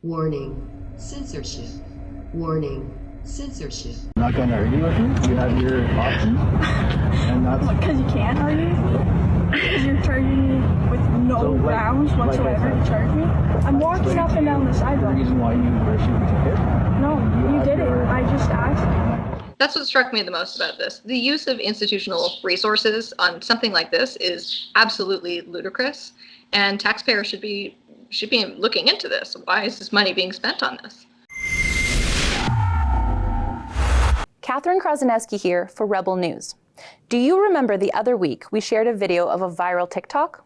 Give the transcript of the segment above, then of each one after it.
Warning, censorship. Warning, censorship. I'm not going to argue with you. You have your options. And that's... Because you can't argue with me? Because you're charging me with no grounds whatsoever to charge me? I'm walking up and down the sidewalk. The reason why you issued the ticket? No, you didn't. I just asked. That's what struck me the most about this. The use of institutional resources on something like this is absolutely ludicrous, and taxpayers should be looking into this. Why is this money being spent on this? Katherine Krozonouski here for Rebel News. Do you remember the other week we shared a video of a viral TikTok?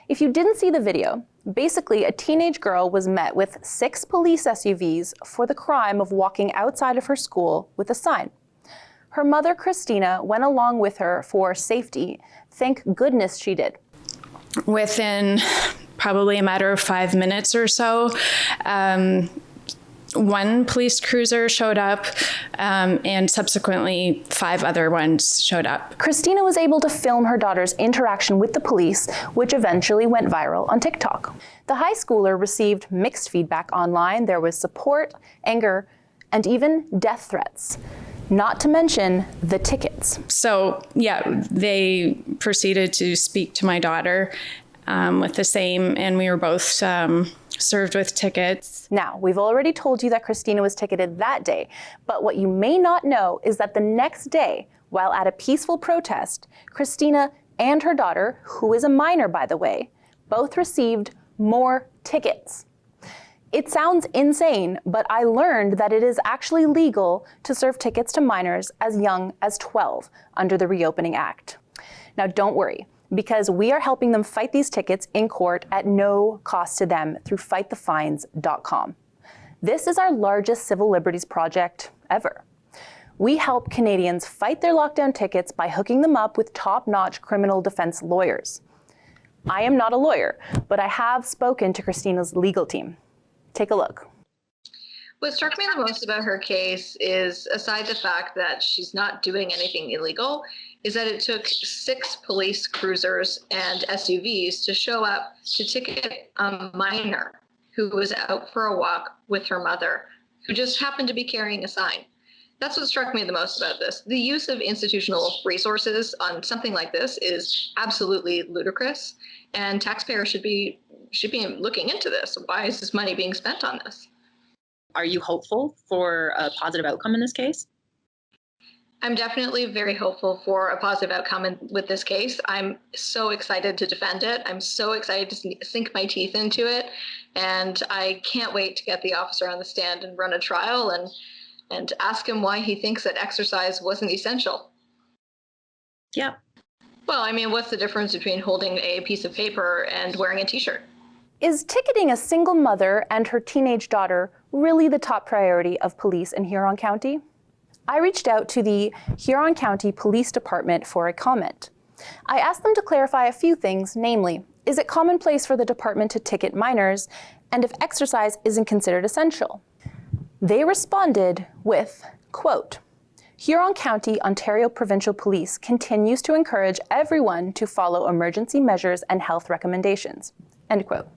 If you didn't see the video, basically a teenage girl was met with 6 police SUVs for the crime of walking outside of her school with a sign. Her mother, Christina, went along with her for safety. Thank goodness she did. Within probably a matter of 5 minutes or so, one police cruiser showed up, and subsequently 5 other ones showed up. Christina was able to film her daughter's interaction with the police, which eventually went viral on TikTok. The high schooler received mixed feedback online. There was support, anger, and even death threats. Not to mention the tickets. So yeah, they proceeded to speak to my daughter with the same, and we were both served with tickets. Now, we've already told you that Christina was ticketed that day, but what you may not know is that the next day, while at a peaceful protest, Christina and her daughter, who is a minor by the way, both received more tickets. It sounds insane, but I learned that it is actually legal to serve tickets to minors as young as 12 under the Reopening Act. Now don't worry, because we are helping them fight these tickets in court at no cost to them through fightthefines.com. This is our largest civil liberties project ever. We help Canadians fight their lockdown tickets by hooking them up with top-notch criminal defense lawyers. I am not a lawyer, but I have spoken to Christina's legal team. Take a look. What struck me the most about her case is, aside the fact that she's not doing anything illegal, is that it took 6 police cruisers and SUVs to show up to ticket a minor who was out for a walk with her mother, who just happened to be carrying a sign. That's what struck me the most about this. The use of institutional resources on something like this is absolutely ludicrous, and taxpayers should be looking into this. Why is this money being spent on this? Are you hopeful for a positive outcome in this case? I'm definitely very hopeful for a positive outcome with this case. I'm so excited to defend it. I'm so excited to sink my teeth into it. And I can't wait to get the officer on the stand and run a trial and ask him why he thinks that exercise wasn't essential. Yeah. Well, I mean, what's the difference between holding a piece of paper and wearing a t-shirt? Is ticketing a single mother and her teenage daughter really the top priority of police in Huron County? I reached out to the Huron County Police Department for a comment. I asked them to clarify a few things, namely, is it commonplace for the department to ticket minors, and if exercise isn't considered essential? They responded with, quote, Huron County, Ontario Provincial Police continues to encourage everyone to follow emergency measures and health recommendations, end quote.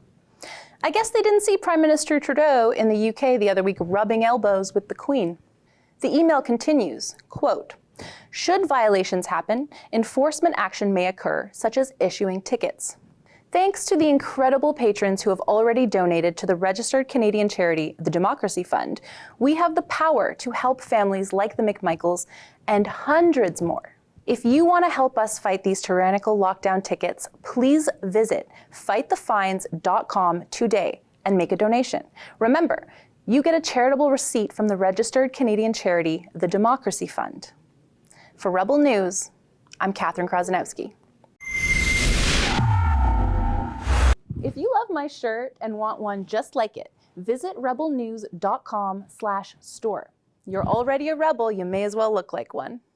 I guess they didn't see Prime Minister Trudeau in the UK the other week rubbing elbows with the Queen. The email continues, quote, should violations happen, enforcement action may occur, such as issuing tickets. Thanks to the incredible patrons who have already donated to the registered Canadian charity, the Democracy Fund, we have the power to help families like the McMichaels and hundreds more. If you want to help us fight these tyrannical lockdown tickets, please visit fightthefines.com today and make a donation. Remember, you get a charitable receipt from the registered Canadian charity, the Democracy Fund. For Rebel News, I'm Katherine Krozonouski. If you love my shirt and want one just like it, visit rebelnews.com/store. You're already a rebel, you may as well look like one.